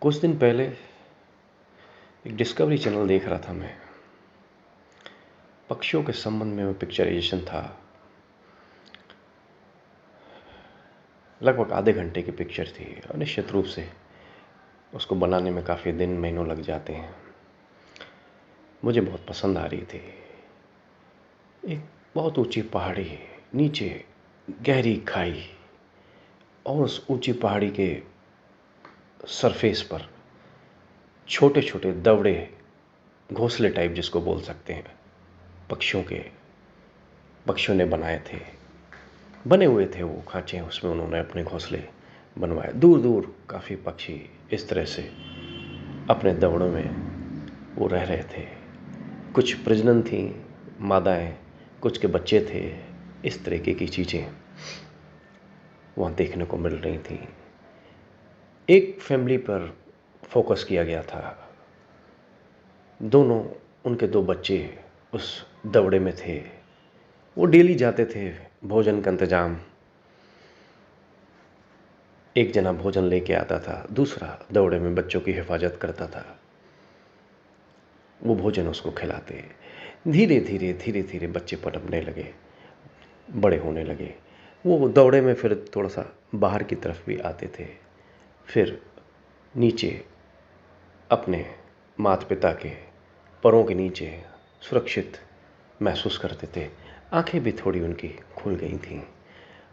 कुछ दिन पहले एक डिस्कवरी चैनल देख रहा था मैं। पक्षियों के संबंध में वो पिक्चराइजेशन था। लगभग आधे घंटे की पिक्चर थी और निश्चित रूप से उसको बनाने में काफ़ी दिन महीनों लग जाते हैं। मुझे बहुत पसंद आ रही थी। एक बहुत ऊंची पहाड़ी, नीचे गहरी खाई और उस ऊंची पहाड़ी के सरफेस पर छोटे छोटे दवड़े, घोंसले टाइप जिसको बोल सकते हैं, पक्षियों ने बनाए थे। बने हुए थे वो खांचे, उसमें उन्होंने अपने घोंसले बनवाए। दूर दूर काफ़ी पक्षी इस तरह से अपने दवड़ों में वो रह रहे थे। कुछ प्रजनन थी, मादाएं, कुछ के बच्चे थे। इस तरीके की चीज़ें वहाँ देखने को मिल रही थी। एक फैमिली पर फोकस किया गया था। उनके दो बच्चे उस दवड़े में थे। वो डेली जाते थे, भोजन का इंतजाम। एक जना भोजन लेके आता था, दूसरा दवड़े में बच्चों की हिफाजत करता था। वो भोजन उसको खिलाते। धीरे धीरे धीरे धीरे बच्चे पनपने लगे, बड़े होने लगे। वो दौड़े में फिर थोड़ा सा बाहर की तरफ भी आते थे। फिर नीचे अपने माता पिता के पैरों के नीचे सुरक्षित महसूस करते थे। आंखें भी थोड़ी उनकी खुल गई थीं।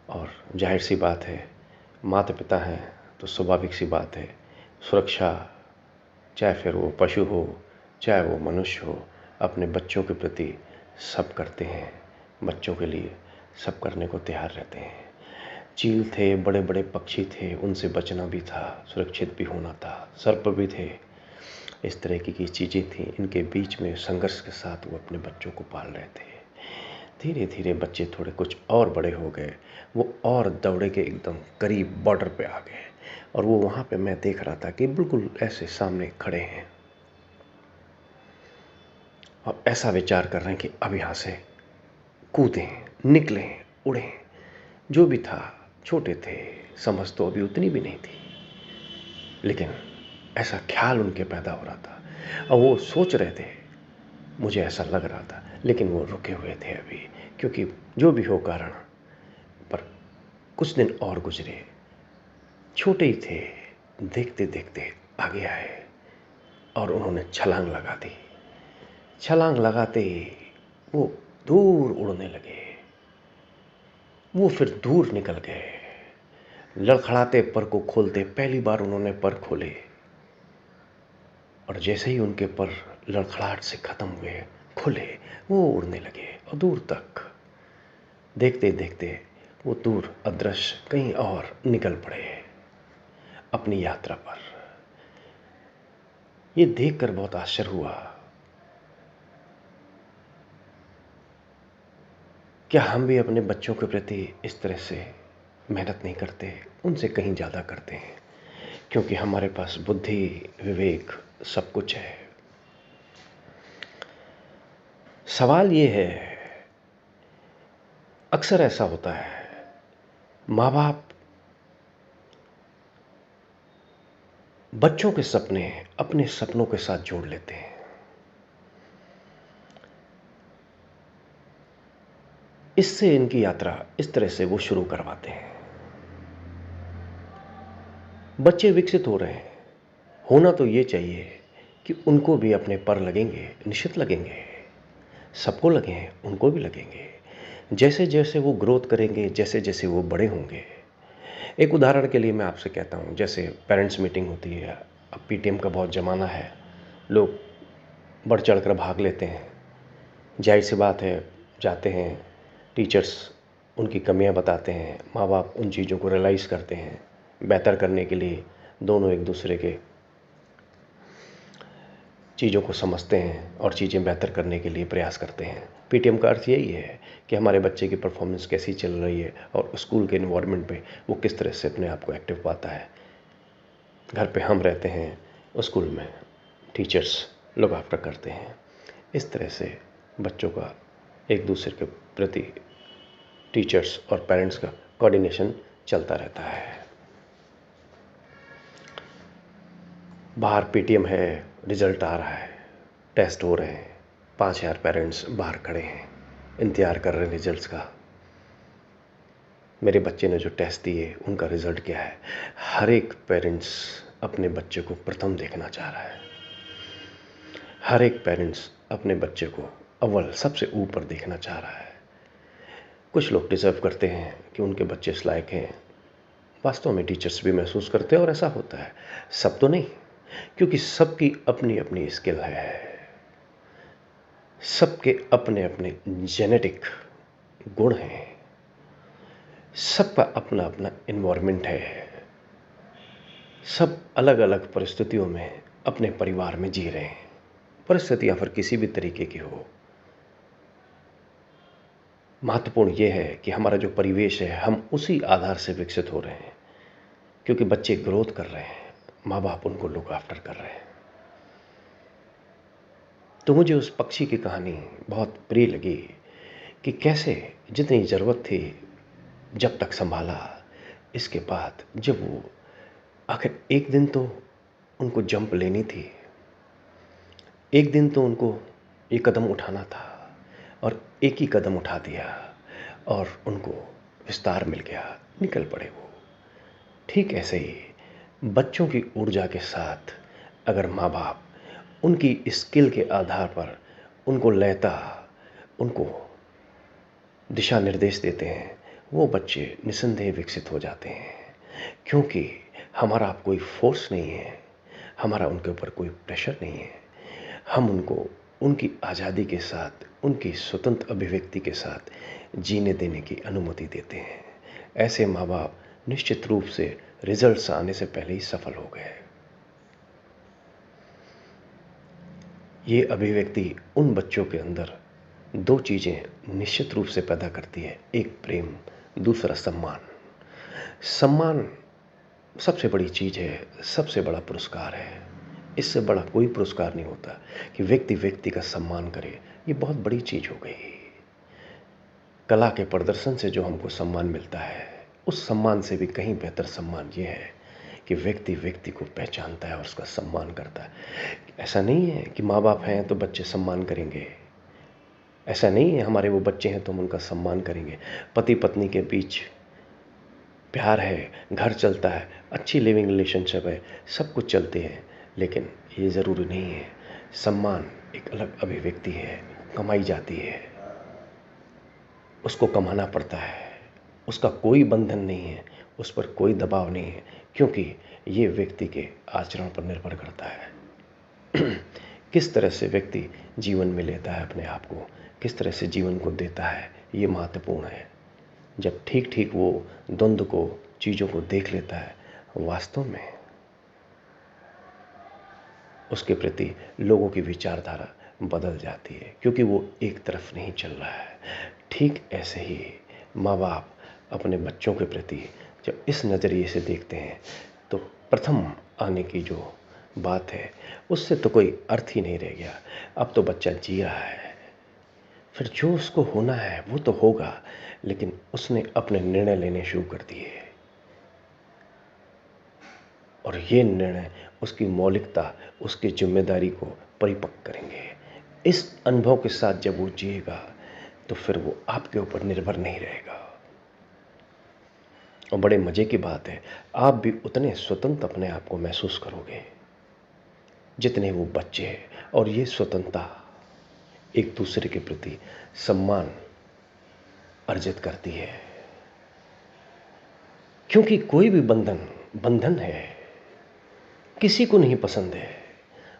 और जाहिर सी बात है, माता पिता हैं तो स्वाभाविक सी बात है, सुरक्षा, चाहे फिर वो पशु हो चाहे वो मनुष्य हो, अपने बच्चों के प्रति सब करते हैं। बच्चों के लिए सब करने को तैयार रहते हैं। चील थे, बड़े बड़े पक्षी थे, उनसे बचना भी था, सुरक्षित भी होना था। सर्प भी थे। इस तरह की चीज़ें थीं। इनके बीच में संघर्ष के साथ वो अपने बच्चों को पाल रहे थे। धीरे धीरे बच्चे थोड़े कुछ और बड़े हो गए। वो और दौड़े के एकदम करीब बॉर्डर पे आ गए। और वो वहाँ पे मैं देख रहा था कि बिल्कुल ऐसे सामने खड़े हैं और ऐसा विचार कर रहे हैं कि अब यहाँ से कूदें, निकलें, उड़ें। जो भी था, छोटे थे, समझ तो अभी उतनी भी नहीं थी, लेकिन ऐसा ख्याल उनके पैदा हो रहा था और वो सोच रहे थे। मुझे ऐसा लग रहा था, लेकिन वो रुके हुए थे अभी, क्योंकि जो भी हो कारण, पर कुछ दिन और गुजरे। छोटे ही थे, देखते देखते आगे आए और उन्होंने छलांग लगा दी। छलांग लगाते ही वो दूर उड़ने लगे। वो फिर दूर निकल गए। लड़खड़ाते पर को खोलते, पहली बार उन्होंने पर खोले और जैसे ही उनके पर लड़खड़ाहट से खत्म हुए, खुले, वो उड़ने लगे और दूर तक। देखते देखते वो दूर अदृश्य कहीं और निकल पड़े अपनी यात्रा पर। ये देखकर बहुत आश्चर्य हुआ। क्या हम भी अपने बच्चों के प्रति इस तरह से मेहनत नहीं करते? उनसे कहीं ज़्यादा करते हैं, क्योंकि हमारे पास बुद्धि, विवेक, सब कुछ है। सवाल ये है, अक्सर ऐसा होता है, माँ बाप बच्चों के सपने अपने सपनों के साथ जोड़ लेते हैं। इससे इनकी यात्रा इस तरह से वो शुरू करवाते हैं। बच्चे विकसित हो रहे हैं, होना तो ये चाहिए कि उनको भी अपने पर लगेंगे, निश्चित लगेंगे। सबको लगे, उनको भी लगेंगे। जैसे जैसे वो ग्रोथ करेंगे, जैसे जैसे वो बड़े होंगे। एक उदाहरण के लिए मैं आपसे कहता हूँ, जैसे पेरेंट्स मीटिंग होती है। अब पीटीएम का बहुत ज़माना है, लोग बढ़ चढ़ कर भाग लेते हैं। जाहिर सी बात है, जाते हैं, टीचर्स उनकी कमियां बताते हैं, माँ बाप उन चीज़ों को रियलाइज़ करते हैं। बेहतर करने के लिए दोनों एक दूसरे के चीज़ों को समझते हैं और चीज़ें बेहतर करने के लिए प्रयास करते हैं। पीटीएम का अर्थ यही है कि हमारे बच्चे की परफॉर्मेंस कैसी चल रही है और स्कूल के इन्वायरमेंट पे वो किस तरह से अपने आप को एक्टिव पाता है। घर पे हम रहते हैं, स्कूल में टीचर्स लोग आफ्टर करते हैं। इस तरह से बच्चों का एक दूसरे के प्रति टीचर्स और पेरेंट्स का कोऑर्डिनेशन चलता रहता है। बाहर पेटीएम है, रिजल्ट आ रहा है, टेस्ट हो रहे हैं, 5,000 पेरेंट्स बाहर खड़े हैं, इंतज़ार कर रहे हैं रिजल्ट्स का। मेरे बच्चे ने जो टेस्ट दिए उनका रिजल्ट क्या है। हर एक पेरेंट्स अपने बच्चे को प्रथम देखना चाह रहा है। हर एक पेरेंट्स अपने बच्चे को अव्वल सबसे ऊपर देखना चाह रहा है। कुछ लोग डिज़र्व करते हैं कि उनके बच्चे इस लायक हैं। वास्तव में टीचर्स भी महसूस करते हैं और ऐसा होता है। सब तो नहीं, क्योंकि सबकी अपनी अपनी स्किल है, सबके अपने अपने जेनेटिक गुण हैं, सबका अपना अपना इन्वायरमेंट है। सब अलग अलग परिस्थितियों में अपने परिवार में जी रहे हैं। परिस्थितियां फिर किसी भी तरीके की हो, महत्वपूर्ण यह है कि हमारा जो परिवेश है हम उसी आधार से विकसित हो रहे हैं। क्योंकि बच्चे ग्रोथ कर रहे हैं, माँ बाप उनको लुक आफ्टर कर रहे हैं। तो मुझे उस पक्षी की कहानी बहुत प्रिय लगी कि कैसे जितनी ज़रूरत थी जब तक संभाला, इसके बाद जब वो आखिर एक दिन तो उनको जंप लेनी थी, एक दिन तो उनको एक कदम उठाना था और एक ही कदम उठा दिया और उनको विस्तार मिल गया, निकल पड़े वो। ठीक ऐसे ही बच्चों की ऊर्जा के साथ अगर माँ बाप उनकी स्किल के आधार पर उनको लेता, उनको दिशा निर्देश देते हैं, वो बच्चे निसंदेह विकसित हो जाते हैं। क्योंकि हमारा कोई फोर्स नहीं है, हमारा उनके ऊपर कोई प्रेशर नहीं है। हम उनको उनकी आज़ादी के साथ, उनकी स्वतंत्र अभिव्यक्ति के साथ जीने देने की अनुमति देते हैं। ऐसे माँ बाप निश्चित रूप से रिजल्ट्स आने से पहले ही सफल हो गए। ये अभिव्यक्ति उन बच्चों के अंदर दो चीज़ें निश्चित रूप से पैदा करती है, एक प्रेम, दूसरा सम्मान। सम्मान सबसे बड़ी चीज़ है, सबसे बड़ा पुरस्कार है। इससे बड़ा कोई पुरस्कार नहीं होता कि व्यक्ति व्यक्ति का सम्मान करे। ये बहुत बड़ी चीज़ हो गई। कला के प्रदर्शन से जो हमको सम्मान मिलता है, उस सम्मान से भी कहीं बेहतर सम्मान ये है कि व्यक्ति व्यक्ति को पहचानता है और उसका सम्मान करता है। ऐसा नहीं है कि माँ बाप हैं तो बच्चे सम्मान करेंगे, ऐसा नहीं है हमारे वो बच्चे हैं तो हम उनका सम्मान करेंगे। पति पत्नी के बीच प्यार है, घर चलता है, अच्छी लिविंग रिलेशनशिप है, सब कुछ चलते हैं, लेकिन ये ज़रूरी नहीं है। सम्मान एक अलग अभिव्यक्ति है, कमाई जाती है, उसको कमाना पड़ता है, उसका कोई बंधन नहीं है, उस पर कोई दबाव नहीं है, क्योंकि ये व्यक्ति के आचरण पर निर्भर करता है। किस तरह से व्यक्ति जीवन में लेता है अपने आप को, किस तरह से जीवन को देता है, ये महत्वपूर्ण है। जब ठीक ठीक वो द्वंद्व को, चीज़ों को देख लेता है, वास्तव में उसके प्रति लोगों की विचारधारा बदल जाती है, क्योंकि वो एक तरफ नहीं चल रहा है। ठीक ऐसे ही माँ बाप अपने बच्चों के प्रति जब इस नज़रिए से देखते हैं तो प्रथम आने की जो बात है उससे तो कोई अर्थ ही नहीं रह गया। अब तो बच्चा जी रहा है, फिर जो उसको होना है वो तो होगा, लेकिन उसने अपने निर्णय लेने शुरू कर दिए और ये निर्णय उसकी मौलिकता, उसकी जिम्मेदारी को परिपक्व करेंगे। इस अनुभव के साथ जब वो जिएगा तो फिर वो आपके ऊपर निर्भर नहीं रहेगा। और बड़े मजे की बात है, आप भी उतने स्वतंत्र अपने आप को महसूस करोगे जितने वो बच्चे हैं। और ये स्वतंत्रता एक दूसरे के प्रति सम्मान अर्जित करती है, क्योंकि कोई भी बंधन है, किसी को नहीं पसंद है।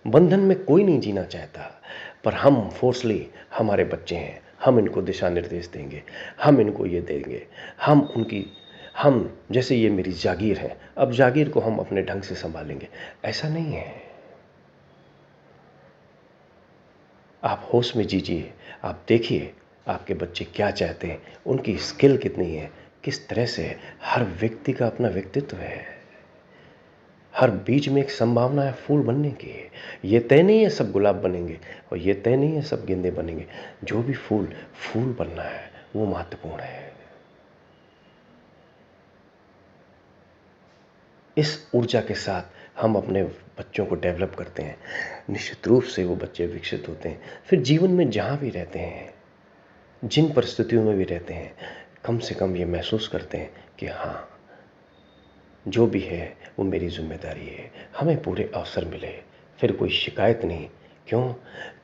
बंधन में कोई नहीं जीना चाहता, पर हम फोर्सली, हमारे बच्चे हैं, हम इनको दिशा निर्देश देंगे, हम इनको ये देंगे, हम जैसे ये मेरी जागीर है, अब जागीर को हम अपने ढंग से संभालेंगे। ऐसा नहीं है। आप होश में जीजिए, आप देखिए आपके बच्चे क्या चाहते हैं, उनकी स्किल कितनी है, किस तरह से है। हर व्यक्ति का अपना व्यक्तित्व है, हर बीज में एक संभावना है फूल बनने की। ये तय नहीं है सब गुलाब बनेंगे और ये तय नहीं है सब गेंदे बनेंगे। जो भी फूल बनना है वो महत्वपूर्ण है। इस ऊर्जा के साथ हम अपने बच्चों को डेवलप करते हैं, निश्चित रूप से वो बच्चे विकसित होते हैं। फिर जीवन में जहाँ भी रहते हैं, जिन परिस्थितियों में भी रहते हैं, कम से कम ये महसूस करते हैं कि हाँ, जो भी है वो मेरी जिम्मेदारी है, हमें पूरे अवसर मिले। फिर कोई शिकायत नहीं। क्यों?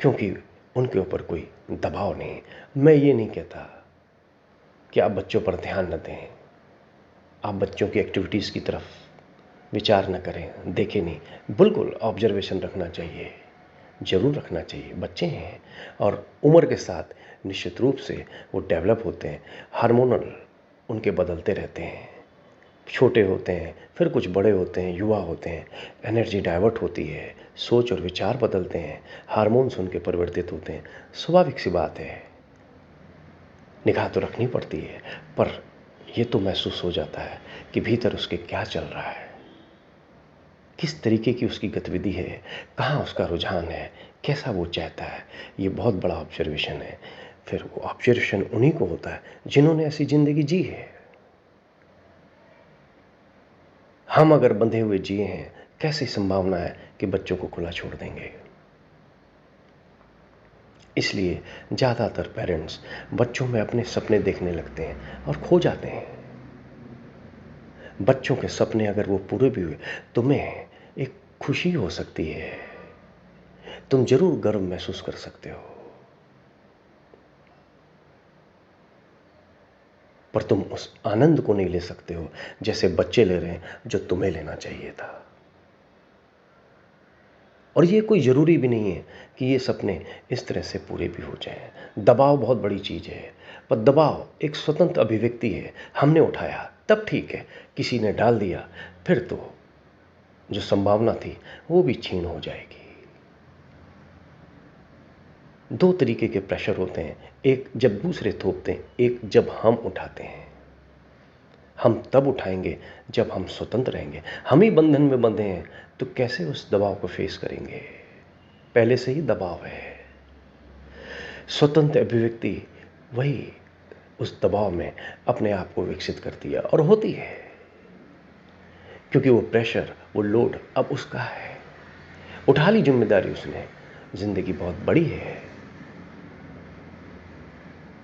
क्योंकि उनके ऊपर कोई दबाव नहीं। मैं ये नहीं कहता कि आप बच्चों पर ध्यान न दें, आप बच्चों की एक्टिविटीज़ की तरफ विचार न करें, देखें नहीं। बिल्कुल ऑब्जर्वेशन रखना चाहिए, ज़रूर रखना चाहिए। बच्चे हैं और उम्र के साथ निश्चित रूप से वो डेवलप होते हैं। हार्मोनल उनके बदलते रहते हैं, छोटे होते हैं, फिर कुछ बड़े होते हैं, युवा होते हैं, एनर्जी डाइवर्ट होती है, सोच और विचार बदलते हैं, हार्मोन्स उनके परिवर्तित होते हैं। स्वाभाविक सी बात है, निगाह तो रखनी पड़ती है, पर यह तो महसूस हो जाता है कि भीतर उसके क्या चल रहा है, किस तरीके की उसकी गतिविधि है, कहाँ उसका रुझान है, कैसा वो चाहता है। ये बहुत बड़ा ऑब्जर्वेशन है। फिर वो ऑब्जर्वेशन उन्हीं को होता है जिन्होंने ऐसी ज़िंदगी जी है। हम अगर बंधे हुए जिए हैं, कैसी संभावना है कि बच्चों को खुला छोड़ देंगे। इसलिए ज़्यादातर पेरेंट्स बच्चों में अपने सपने देखने लगते हैं और खो जाते हैं। बच्चों के सपने अगर वो पूरे भी हुए, तुम्हें एक खुशी हो सकती है, तुम जरूर गर्व महसूस कर सकते हो, पर तुम उस आनंद को नहीं ले सकते हो जैसे बच्चे ले रहे हैं, जो तुम्हें लेना चाहिए था। और ये कोई ज़रूरी भी नहीं है कि ये सपने इस तरह से पूरे भी हो जाएं। दबाव बहुत बड़ी चीज़ है, पर दबाव एक स्वतंत्र अभिव्यक्ति है। हमने उठाया तब ठीक है, किसी ने डाल दिया फिर तो जो संभावना थी वो भी छीन हो जाएगी। दो तरीके के प्रेशर होते हैं, एक जब दूसरे थोपते हैं, एक जब हम उठाते हैं। हम तब उठाएंगे जब हम स्वतंत्र रहेंगे। हम ही बंधन में बंधे हैं तो कैसे उस दबाव को फेस करेंगे? पहले से ही दबाव है। स्वतंत्र अभिव्यक्ति वही उस दबाव में अपने आप को विकसित करती है और होती है, क्योंकि वो प्रेशर, वो लोड अब उसका है। उठा ली जिम्मेदारी उसने। जिंदगी बहुत बड़ी है,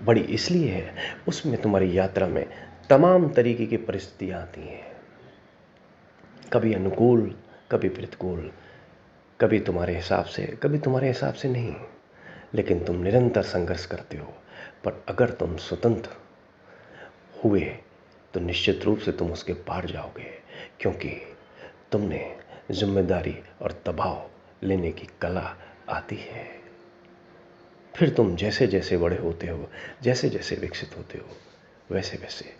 बड़ी इसलिए है उसमें तुम्हारी यात्रा में तमाम तरीके की परिस्थितियां आती हैं, कभी अनुकूल, कभी प्रतिकूल, कभी तुम्हारे हिसाब से, कभी तुम्हारे हिसाब से नहीं, लेकिन तुम निरंतर संघर्ष करते हो। पर अगर तुम स्वतंत्र हुए तो निश्चित रूप से तुम उसके पार जाओगे, क्योंकि तुमने जिम्मेदारी और दबाव लेने की कला आती है। फिर तुम जैसे जैसे बड़े होते हो, जैसे जैसे विकसित होते हो, वैसे वैसे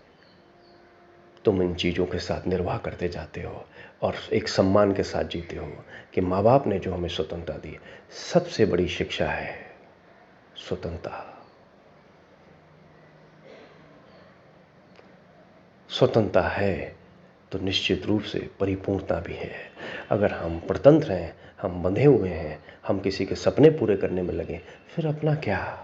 तुम इन चीज़ों के साथ निर्वाह करते जाते हो और एक सम्मान के साथ जीते हो कि माँ बाप ने जो हमें स्वतंत्रता दी, सबसे बड़ी शिक्षा है स्वतंत्रता। स्वतंत्रता है तो निश्चित रूप से परिपूर्णता भी है। अगर हम परतंत्र हैं, हम बंधे हुए हैं, हम किसी के सपने पूरे करने में लगे, फिर अपना क्या?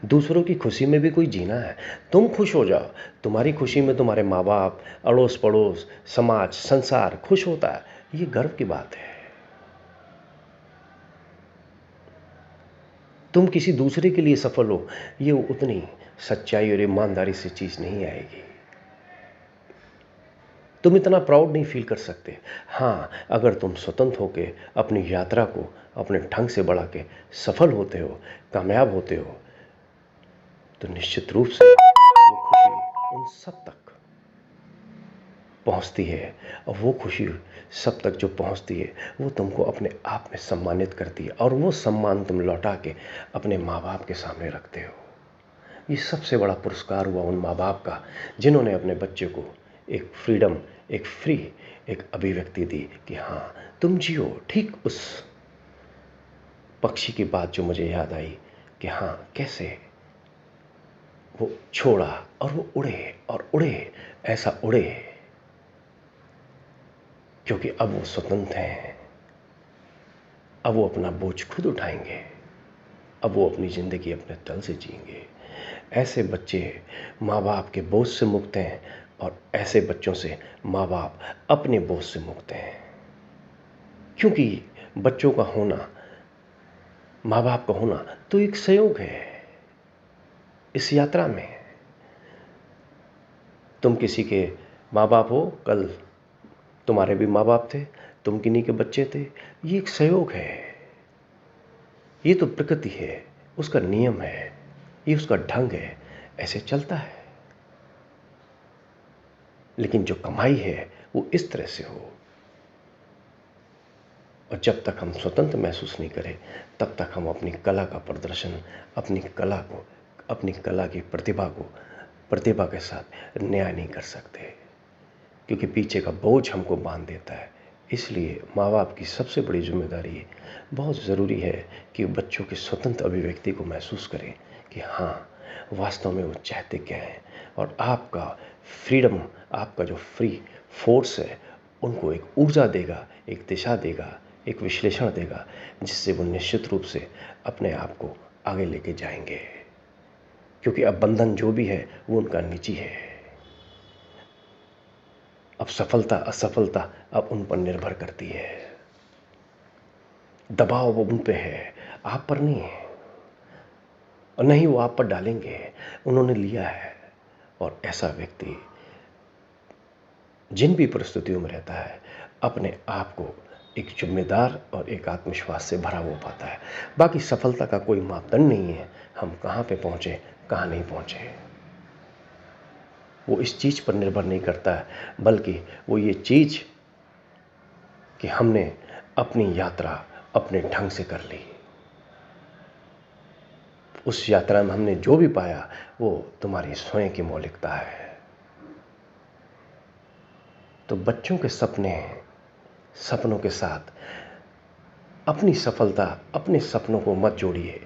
दूसरों की खुशी में भी कोई जीना है। तुम खुश हो जाओ, तुम्हारी खुशी में तुम्हारे माँ बाप, अड़ोस पड़ोस, समाज, संसार खुश होता है, ये गर्व की बात है। तुम किसी दूसरे के लिए सफल हो, ये उतनी सच्चाई और ईमानदारी से चीज नहीं आएगी। तुम इतना प्राउड नहीं फील कर सकते। हाँ, अगर तुम स्वतंत्र होके अपनी यात्रा को अपने ढंग से बढ़ा के सफल होते हो, कामयाब होते हो, तो निश्चित रूप से वो खुशी उन सब तक पहुंचती है। और वो खुशी सब तक जो पहुंचती है, वो तुमको अपने आप में सम्मानित करती है, और वो सम्मान तुम लौटा के अपने माँ बाप के सामने रखते हो। ये सबसे बड़ा पुरस्कार हुआ उन माँ बाप का, जिन्होंने अपने बच्चे को एक फ्रीडम, एक फ्री, एक अभिव्यक्ति दी कि हाँ, तुम जियो। ठीक उस पक्षी की बात जो मुझे याद आई कि हाँ, कैसे वो छोड़ा और वो उड़े और उड़े, ऐसा उड़े क्योंकि अब वो स्वतंत्र हैं। अब वो अपना बोझ खुद उठाएंगे, अब वो अपनी जिंदगी अपने तल से जिएंगे। ऐसे बच्चे माँ बाप के बोझ से मुक्त हैं, और ऐसे बच्चों से माँ बाप अपने बोझ से मुक्त हैं। क्योंकि बच्चों का होना, माँ बाप का होना तो एक संयोग है इस यात्रा में। तुम किसी के माँ बाप हो, कल तुम्हारे भी माँ बाप थे, तुम किन्हीं के बच्चे थे। ये एक संयोग है, ये तो प्रकृति है, उसका नियम है, ये उसका ढंग है, ऐसे चलता है। लेकिन जो कमाई है वो इस तरह से हो। और जब तक हम स्वतंत्र महसूस नहीं करें तब तक हम अपनी कला का प्रदर्शन, अपनी कला की प्रतिभा के साथ न्याय नहीं कर सकते, क्योंकि पीछे का बोझ हमको बांध देता है। इसलिए माँ बाप की सबसे बड़ी जिम्मेदारी बहुत ज़रूरी है कि बच्चों की स्वतंत्र अभिव्यक्ति को महसूस करें कि हाँ, वास्तव में वो चाहते क्या हैं। और आपका फ्रीडम, आपका जो फ्री फोर्स है, उनको एक ऊर्जा देगा, एक दिशा देगा, एक विश्लेषण देगा, जिससे वो निश्चित रूप से अपने आप को आगे लेके जाएंगे। क्योंकि अब बंधन जो भी है वो उनका निजी है। अब सफलता असफलता अब उन पर निर्भर करती है। दबाव वो उन पे है, आप पर नहीं है, और नहीं वो आप पर डालेंगे। उन्होंने लिया है। और ऐसा व्यक्ति जिन भी परिस्थितियों में रहता है, अपने आप को एक जिम्मेदार और एक आत्मविश्वास से भरा हो पाता है। बाकी सफलता का कोई मापदंड नहीं है, हम कहाँ पे पहुंचे, कहाँ नहीं पहुंचे, वो इस चीज पर निर्भर नहीं करता है, बल्कि वो ये चीज कि हमने अपनी यात्रा अपने ढंग से कर ली। उस यात्रा में हमने जो भी पाया वो तुम्हारी स्वयं की मौलिकता है। तो बच्चों के सपनों के साथ अपनी सफलता, अपने सपनों को मत जोड़िए।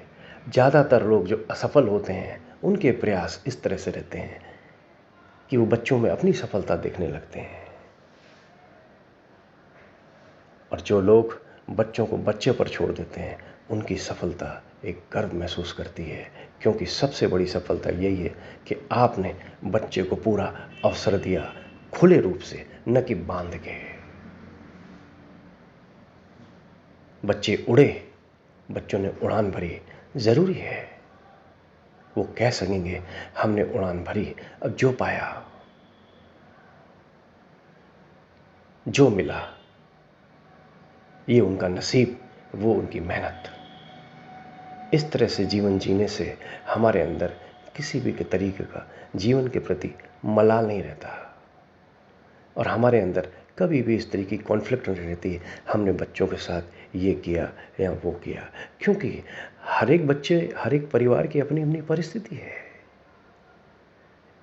ज़्यादातर लोग जो असफल होते हैं उनके प्रयास इस तरह से रहते हैं कि वो बच्चों में अपनी सफलता देखने लगते हैं। और जो लोग बच्चों को बच्चे पर छोड़ देते हैं उनकी सफलता एक गर्व महसूस करती है, क्योंकि सबसे बड़ी सफलता यही है कि आपने बच्चे को पूरा अवसर दिया, खुले रूप से, न कि बांध के। बच्चे उड़े, बच्चों ने उड़ान भरी, जरूरी है वो कह सकेंगे हमने उड़ान भरी, अब जो पाया, जो मिला, ये उनका नसीब, वो उनकी मेहनत। इस तरह से जीवन जीने से हमारे अंदर किसी भी के तरीके का जीवन के प्रति मलाल नहीं रहता, और हमारे अंदर कभी भी इस तरीके की कॉन्फ्लिक्ट नहीं रहती हमने बच्चों के साथ ये किया या वो किया। क्योंकि हर एक परिवार की अपनी अपनी परिस्थिति है।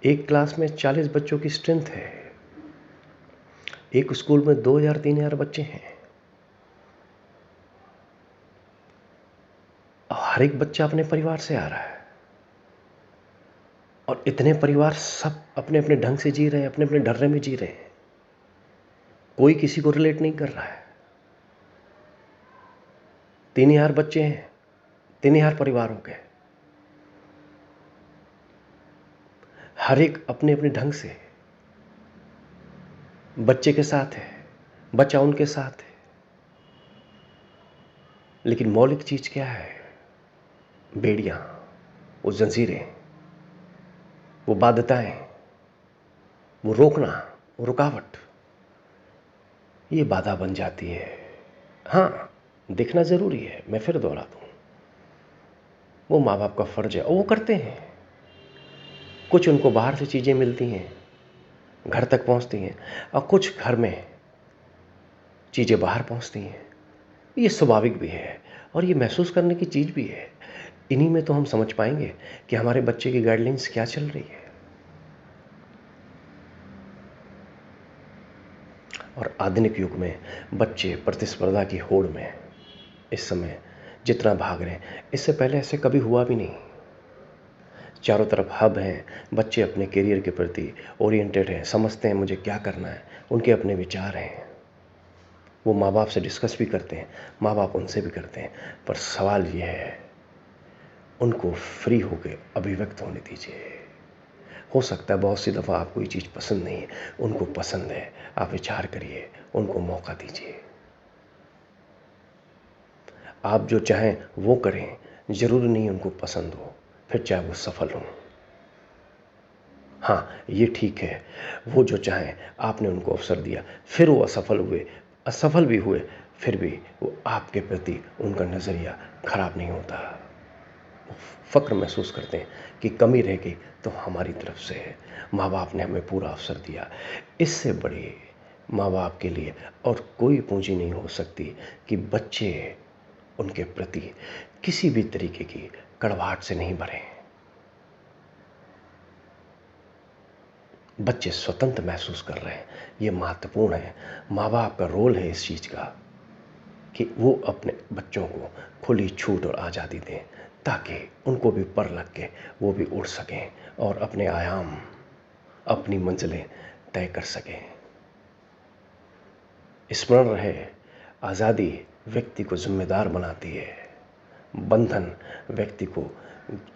एक क्लास में 40 बच्चों की स्ट्रेंथ है, एक स्कूल में 2000-3000 बच्चे हैं, और हर एक बच्चा अपने परिवार से आ रहा है, और इतने परिवार सब अपने अपने ढंग से जी रहे हैं, अपने अपने ढर्रे में जी रहे हैं, कोई किसी को रिलेट नहीं कर रहा है। 3000 बच्चे हैं, 3000 परिवारों के, हर एक अपने अपने ढंग से बच्चे के साथ है, बच्चा उनके साथ है। लेकिन मौलिक चीज क्या है? बेड़ियां, वो जंजीरें, वो बाध्यताएं, वो रोकना, वो रुकावट, ये बाधा बन जाती है। हाँ, देखना जरूरी है, मैं फिर दोहरा दूं, वो माँ बाप का फर्ज है और वो करते हैं। कुछ उनको बाहर से चीजें मिलती हैं, घर तक पहुंचती हैं, और कुछ घर में चीजें बाहर पहुंचती हैं। ये स्वाभाविक भी है और ये महसूस करने की चीज भी है। इन्हीं में तो हम समझ पाएंगे कि हमारे बच्चे की गाइडलाइंस क्या चल रही है। और आधुनिक युग में बच्चे प्रतिस्पर्धा की होड़ में इस समय जितना भाग रहे हैं, इससे पहले ऐसे कभी हुआ भी नहीं। चारों तरफ हब हैं, बच्चे अपने करियर के प्रति ओरिएंटेड हैं, समझते हैं मुझे क्या करना है, उनके अपने विचार हैं, वो माँ बाप से डिस्कस भी करते हैं, माँ बाप उनसे भी करते हैं। पर सवाल ये है, उनको फ्री होकर अभिव्यक्त होने दीजिए। हो सकता है बहुत सी दफ़ा आपको ये चीज़ पसंद नहीं है, उनको पसंद है, आप विचार करिए, उनको मौका दीजिए। आप जो चाहें वो करें, ज़रूरी नहीं उनको पसंद हो, फिर चाहे वो सफल हों। हाँ, ये ठीक है, वो जो चाहें आपने उनको अवसर दिया, फिर वो असफल भी हुए, फिर भी वो आपके प्रति उनका नज़रिया खराब नहीं होता। वो फ़क्र महसूस करते हैं कि कमी रह गई तो हमारी तरफ से है, माँ बाप ने हमें पूरा अवसर दिया। इससे बड़ी माँ बाप के लिए और कोई पूंजी नहीं हो सकती कि बच्चे उनके प्रति किसी भी तरीके की कड़वाहट से नहीं भरें। बच्चे स्वतंत्र महसूस कर रहे हैं, ये महत्वपूर्ण है। माँ बाप का रोल है इस चीज़ का कि वो अपने बच्चों को खुली छूट और आज़ादी दें, ताकि उनको भी पर लग के वो भी उड़ सकें और अपने आयाम, अपनी मंजिलें तय कर सकें। स्मरण रहे, आज़ादी व्यक्ति को जिम्मेदार बनाती है, बंधन व्यक्ति को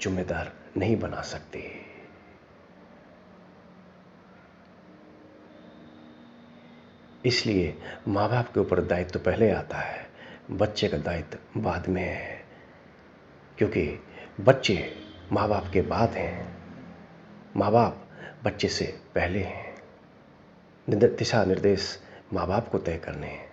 जिम्मेदार नहीं बना सकती। इसलिए माँ बाप के ऊपर दायित्व तो पहले आता है, बच्चे का दायित्व बाद में है, क्योंकि बच्चे माँ बाप के बाद हैं, माँ बाप बच्चे से पहले हैं। दिशा निर्देश माँ बाप को तय करने हैं।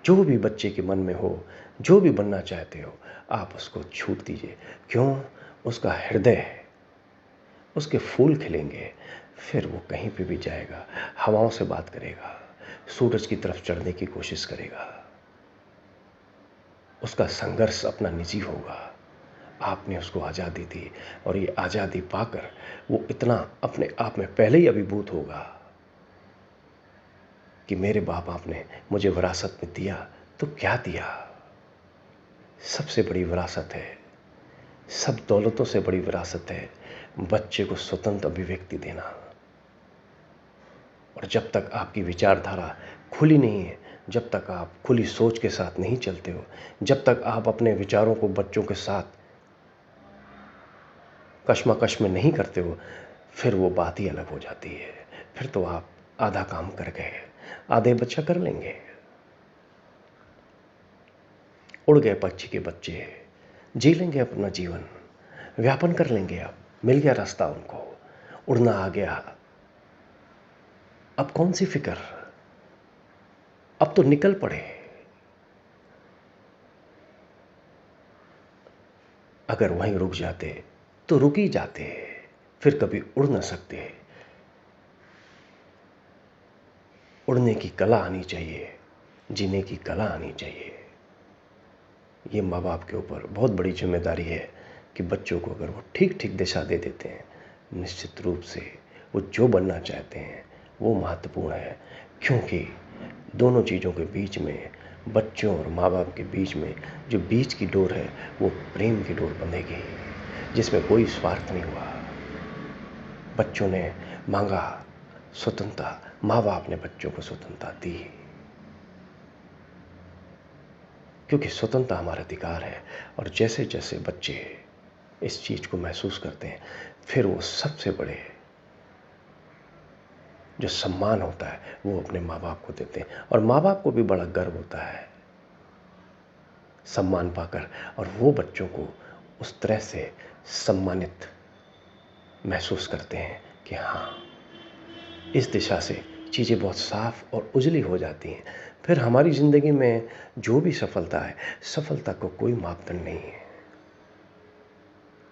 जो भी बच्चे के मन में हो, जो भी बनना चाहते हो, आप उसको छूट दीजिए। क्यों? उसका हृदय है, उसके फूल खिलेंगे, फिर वो कहीं पे भी जाएगा, हवाओं से बात करेगा, सूरज की तरफ चढ़ने की कोशिश करेगा, उसका संघर्ष अपना निजी होगा। आपने उसको आज़ादी दी और ये आज़ादी पाकर वो इतना अपने आप में पहले ही अभिभूत होगा कि मेरे बाप बाप ने मुझे विरासत में दिया तो क्या दिया। सबसे बड़ी विरासत है, सब दौलतों से बड़ी विरासत है बच्चे को स्वतंत्र अभिव्यक्ति देना। और जब तक आपकी विचारधारा खुली नहीं है, जब तक आप खुली सोच के साथ नहीं चलते हो, जब तक आप अपने विचारों को बच्चों के साथ कश्मकश में नहीं करते हो, फिर वो बात ही अलग हो जाती है। फिर तो आप आधा काम कर गए, आधे बच्चा कर लेंगे। उड़ गए पक्षी के बच्चे, जी लेंगे अपना जीवन, व्यापन कर लेंगे। अब मिल गया रास्ता उनको, उड़ना आ गया। अब कौन सी फिक्र, अब तो निकल पड़े। अगर वहीं रुक जाते तो रुक ही जाते, फिर कभी उड़ न सकते। उड़ने की कला आनी चाहिए, जीने की कला आनी चाहिए। ये माँ बाप के ऊपर बहुत बड़ी जिम्मेदारी है कि बच्चों को अगर वो ठीक ठीक दिशा दे देते हैं, निश्चित रूप से वो जो बनना चाहते हैं वो महत्वपूर्ण है। क्योंकि दोनों चीज़ों के बीच में, बच्चों और माँ बाप के बीच में जो बीच की डोर है वो प्रेम की डोर बंधेगी, जिसमें कोई स्वार्थ नहीं हुआ। बच्चों ने मांगा स्वतंत्रता, माँ बाप ने बच्चों को स्वतंत्रता दी, क्योंकि स्वतंत्रता हमारा अधिकार है। और जैसे जैसे बच्चे इस चीज़ को महसूस करते हैं, फिर वो सबसे बड़े जो सम्मान होता है वो अपने माँ बाप को देते हैं। और माँ बाप को भी बड़ा गर्व होता है सम्मान पाकर, और वो बच्चों को उस तरह से सम्मानित महसूस करते हैं कि हाँ, इस दिशा से चीज़ें बहुत साफ और उजली हो जाती हैं। फिर हमारी ज़िंदगी में जो भी सफलता है, सफलता को कोई मापदंड नहीं है।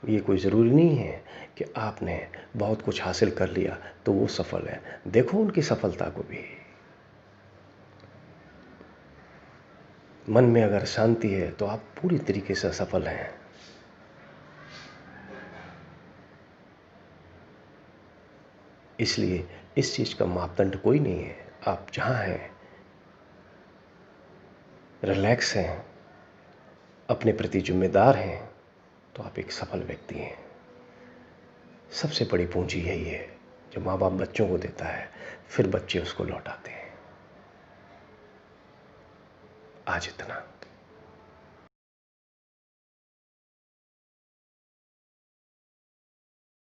ये कोई ज़रूरी नहीं है कि आपने बहुत कुछ हासिल कर लिया तो वो सफल है। देखो उनकी सफलता को भी। मन में अगर शांति है तो आप पूरी तरीके से सफल हैं। इसलिए इस चीज़ का मापदंड कोई नहीं है। आप जहाँ हैं, रिलैक्स हैं, अपने प्रति जिम्मेदार हैं, तो आप एक सफल व्यक्ति हैं। सबसे बड़ी पूंजी यही है जो माँ बाप बच्चों को देता है, फिर बच्चे उसको लौटाते हैं। आज इतना।